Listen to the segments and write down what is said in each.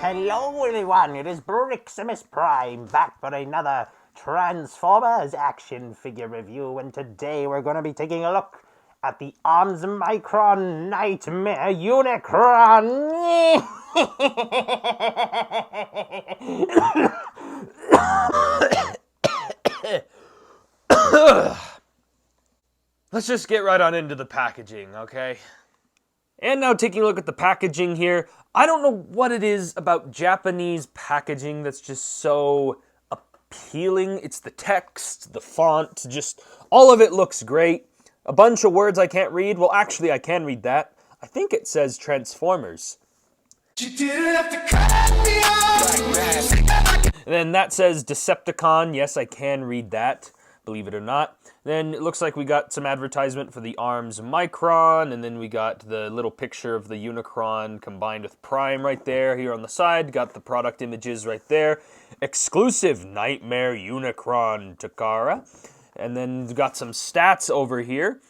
Hello everyone, it is Briximus Prime, back for another Transformers action figure review, and today we're going to be taking a look at the Arms Micron Nightmare Unicron! Let's just get right on into the packaging, okay? And now taking a look at the packaging here, I don't know what it is about Japanese packaging that's just so appealing. It's the text, the font, just all of it looks great. A bunch of words I can't read. Well, actually, I can read that. I think it says Transformers. And then that says Decepticon. Yes, I can read that, believe it or not. Then it looks like we got some advertisement for the Arms Micron, and then we got the little picture of the Unicron combined with Prime right there. Here on the side, got the product images right there. Exclusive Nightmare Unicron Takara. And then got some stats over here.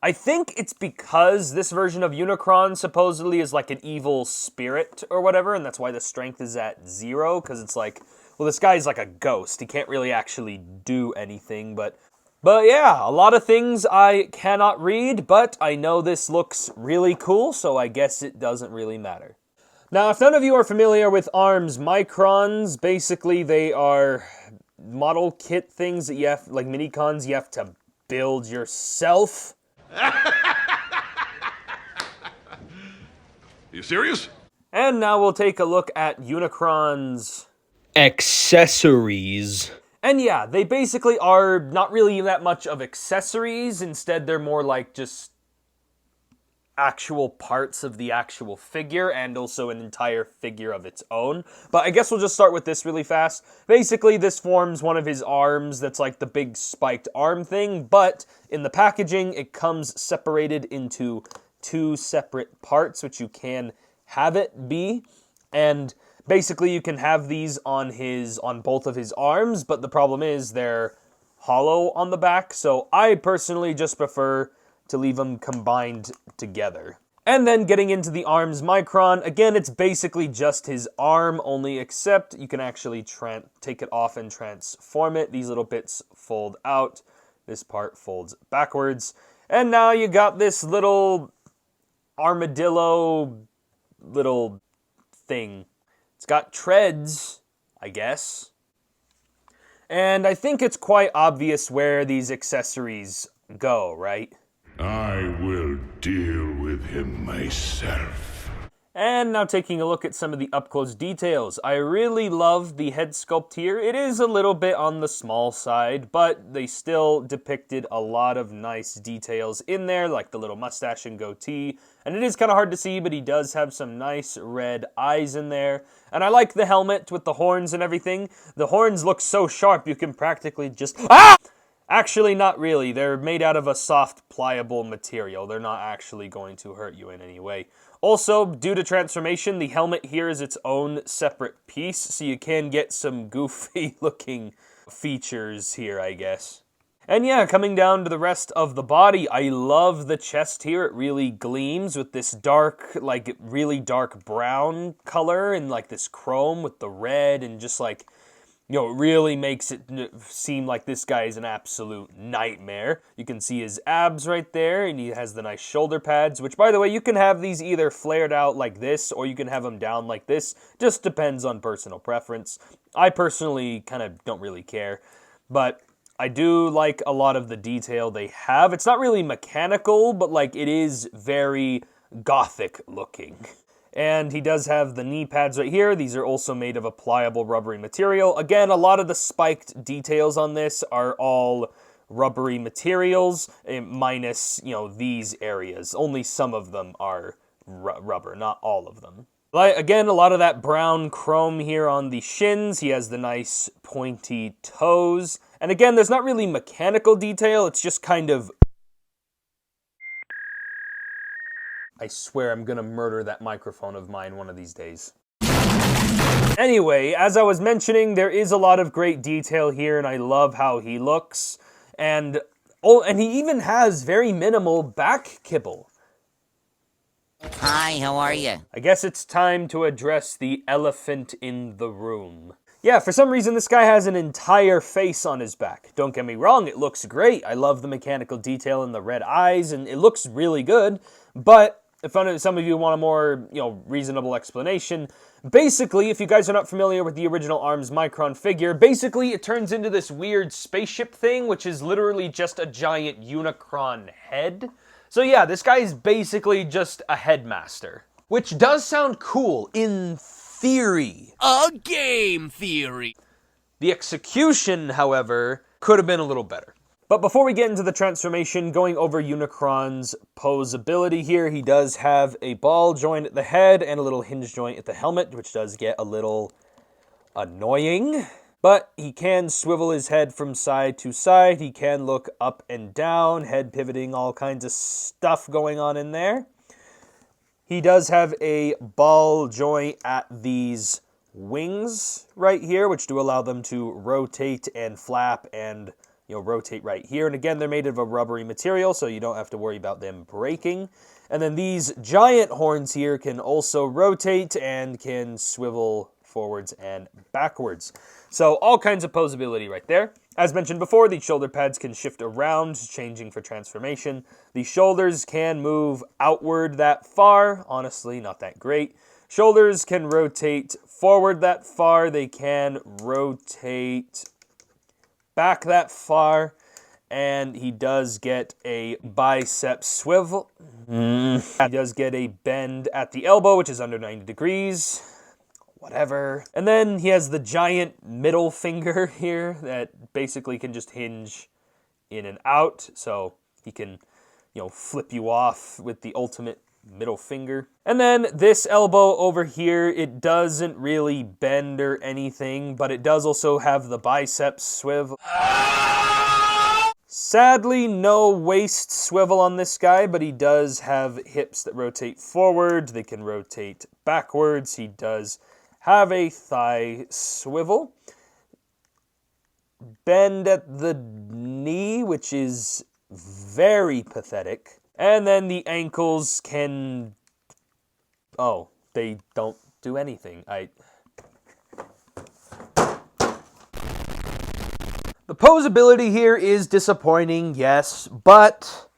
I think it's because this version of Unicron supposedly is like an evil spirit or whatever, and that's why the strength is at 0, because it's like, well, this guy's like a ghost. He can't really actually do anything, But yeah, a lot of things I cannot read, but I know this looks really cool, so I guess it doesn't really matter. Now, if none of you are familiar with Arms Microns, basically they are model kit things that you have, like Minicons, you have to build yourself. You serious? And now we'll take a look at Unicron's accessories. And yeah, they basically are not really that much of accessories. Instead, they're more like just actual parts of the actual figure and also an entire figure of its own. But I guess we'll just start with this really fast. Basically, this forms one of his arms that's like the big spiked arm thing, but in the packaging, it comes separated into 2 separate parts, which you can have it be. And basically, you can have these on both of his arms, but the problem is they're hollow on the back, so I personally just prefer to leave them combined together. And then getting into the Arms Micron, again, it's basically just his arm, only except you can actually take it off and transform it. These little bits fold out, this part folds backwards, and now you got this little armadillo little thing. It's got treads, I guess. And I think it's quite obvious where these accessories go, right? I will deal with him myself. And now taking a look at some of the up-close details. I really love the head sculpt here. It is a little bit on the small side, but they still depicted a lot of nice details in there, like the little mustache and goatee. And it is kind of hard to see, but he does have some nice red eyes in there. And I like the helmet with the horns and everything. The horns look so sharp you can practically just... Ah! Actually, not really. They're made out of a soft, pliable material. They're not actually going to hurt you in any way. Also, due to transformation, the helmet here is its own separate piece, so you can get some goofy-looking features here, I guess. And yeah, coming down to the rest of the body, I love the chest here. It really gleams with this dark, like, really dark brown color and, like, this chrome with the red and just, like, you know, it really makes it seem like this guy is an absolute nightmare. You can see his abs right there, and he has the nice shoulder pads, which, by the way, you can have these either flared out like this, or you can have them down like this. Just depends on personal preference. I personally kind of don't really care, but I do like a lot of the detail they have. It's not really mechanical, but, like, it is very gothic looking. And he does have the knee pads right here. These are also made of a pliable rubbery material. Again, a lot of the spiked details on this are all rubbery materials, minus, you know, these areas. Only some of them are rubber, not all of them. But again, a lot of that brown chrome here on the shins. He has the nice pointy toes. And again, there's not really mechanical detail. It's just kind of... I swear I'm gonna murder that microphone of mine one of these days. Anyway, as I was mentioning, there is a lot of great detail here, and I love how he looks. And he even has very minimal back kibble. Hi, how are you? I guess it's time to address the elephant in the room. Yeah, for some reason this guy has an entire face on his back. Don't get me wrong, it looks great. I love the mechanical detail in the red eyes, and it looks really good. But if some of you want a more, reasonable explanation, basically, if you guys are not familiar with the original ARMS Micron figure, basically it turns into this weird spaceship thing, which is literally just a giant Unicron head. So yeah, this guy is basically just a headmaster. Which does sound cool in theory. A game theory. The execution, however, could have been a little better. But before we get into the transformation, going over Unicron's posability here, he does have a ball joint at the head and a little hinge joint at the helmet, which does get a little annoying. But he can swivel his head from side to side, he can look up and down, head pivoting, all kinds of stuff going on in there. He does have a ball joint at these wings right here, which do allow them to rotate and flap and rotate right here. And again, they're made of a rubbery material, so you don't have to worry about them breaking. And then these giant horns here can also rotate and can swivel forwards and backwards. So all kinds of posability right there. As mentioned before, the shoulder pads can shift around, changing for transformation. The shoulders can move outward that far. Honestly, not that great. Shoulders can rotate forward that far. They can rotate back that far, and he does get a bicep swivel. He does get a bend at the elbow, which is under 90 degrees. Whatever. And then he has the giant middle finger here that basically can just hinge in and out, so he can, flip you off with the ultimate middle finger. And then this elbow over here, it doesn't really bend or anything, but it does also have the bicep swivel. Sadly, no waist swivel on this guy, but he does have hips that rotate forward. They can rotate backwards. He does have a thigh swivel. Bend at the knee, which is very pathetic. And then the ankles can... Oh, they don't do anything. The posability here is disappointing, yes, but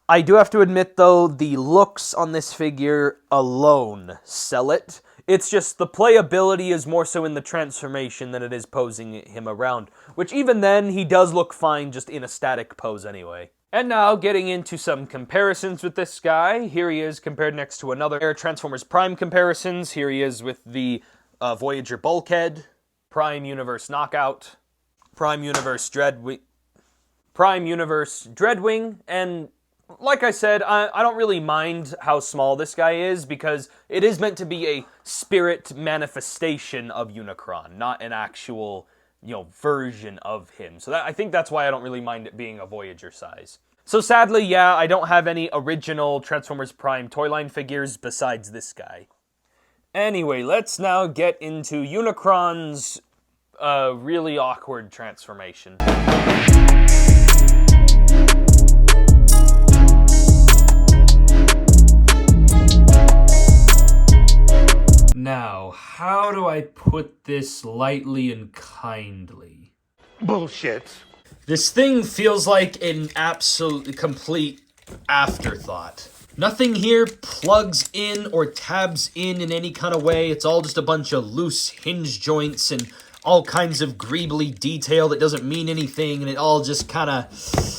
I do have to admit, though, the looks on this figure alone sell it. It's just the playability is more so in the transformation than it is posing him around, which even then, he does look fine just in a static pose anyway. And now, getting into some comparisons with this guy. Here he is compared next to another Transformers Prime comparisons. Here he is with the Voyager Bulkhead, Prime Universe Knockout, Prime Universe Dreadwing, and like I said, I don't really mind how small this guy is because it is meant to be a spirit manifestation of Unicron, not an actual, version of him. So I think that's why I don't really mind it being a Voyager size. So sadly, yeah, I don't have any original Transformers Prime toy line figures besides this guy. Anyway, let's now get into Unicron's really awkward transformation. Now, how do I put this lightly and kindly? Bullshit. This thing feels like an absolute complete afterthought. Nothing here plugs in or tabs in any kind of way. It's all just a bunch of loose hinge joints and all kinds of greebly detail that doesn't mean anything, and it all just kind of...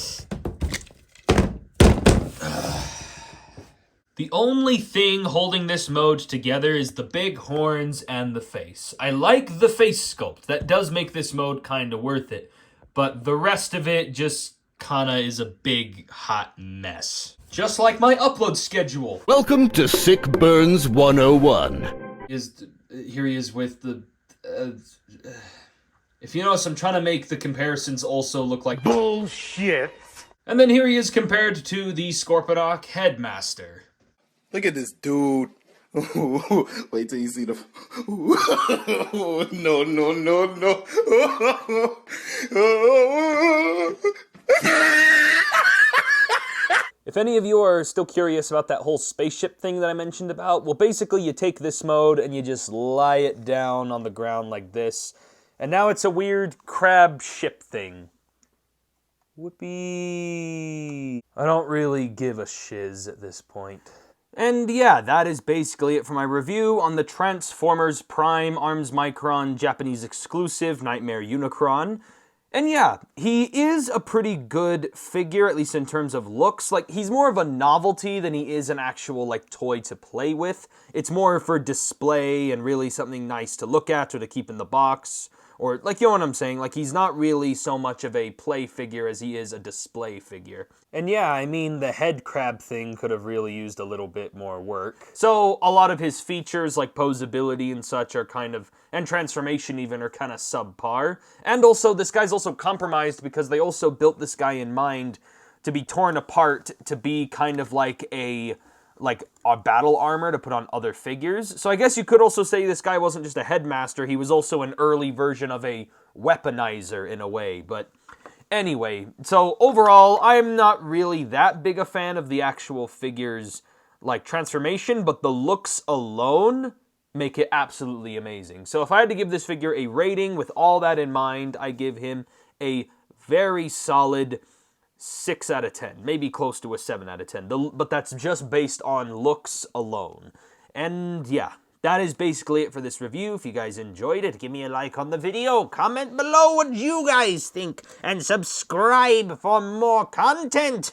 The only thing holding this mode together is the big horns and the face. I like the face sculpt. That does make this mode kind of worth it. But the rest of it just kind of is a big, hot mess. Just like my upload schedule. Welcome to Sick Burns 101. Here he is with the... if you notice, I'm trying to make the comparisons also look like... Bullshit. And then here he is compared to the Scorponok Headmaster. Look at this dude. Wait till you see the... No, no, no, no. If any of you are still curious about that whole spaceship thing that I mentioned about, well, basically you take this mode and you just lie it down on the ground like this, and now it's a weird crab ship thing. Whoopee. I don't really give a shiz at this point. And yeah, that is basically it for my review on the Transformers Prime Arms Micron Japanese exclusive Nightmare Unicron. And yeah, he is a pretty good figure, at least in terms of looks. Like, he's more of a novelty than he is an actual, like, toy to play with. It's more for display and really something nice to look at or to keep in the box. Or, like, you know what I'm saying? Like, he's not really so much of a play figure as he is a display figure. And yeah, I mean, the head crab thing could have really used a little bit more work. So, a lot of his features, like posability and such, are kind of, and transformation even, are kind of subpar. And also, this guy's also compromised because they also built this guy in mind to be torn apart to be kind of like a battle armor to put on other figures. So I guess you could also say this guy wasn't just a headmaster, he was also an early version of a weaponizer in a way. But anyway, so overall, I'm not really that big a fan of the actual figure's like transformation, but the looks alone make it absolutely amazing. So if I had to give this figure a rating with all that in mind, I give him a very solid 6 out of 10, maybe close to a 7 out of 10, but that's just based on looks alone. And yeah, that is basically it for this review. If you guys enjoyed it, give me a like on the video, comment below what you guys think, and subscribe for more content.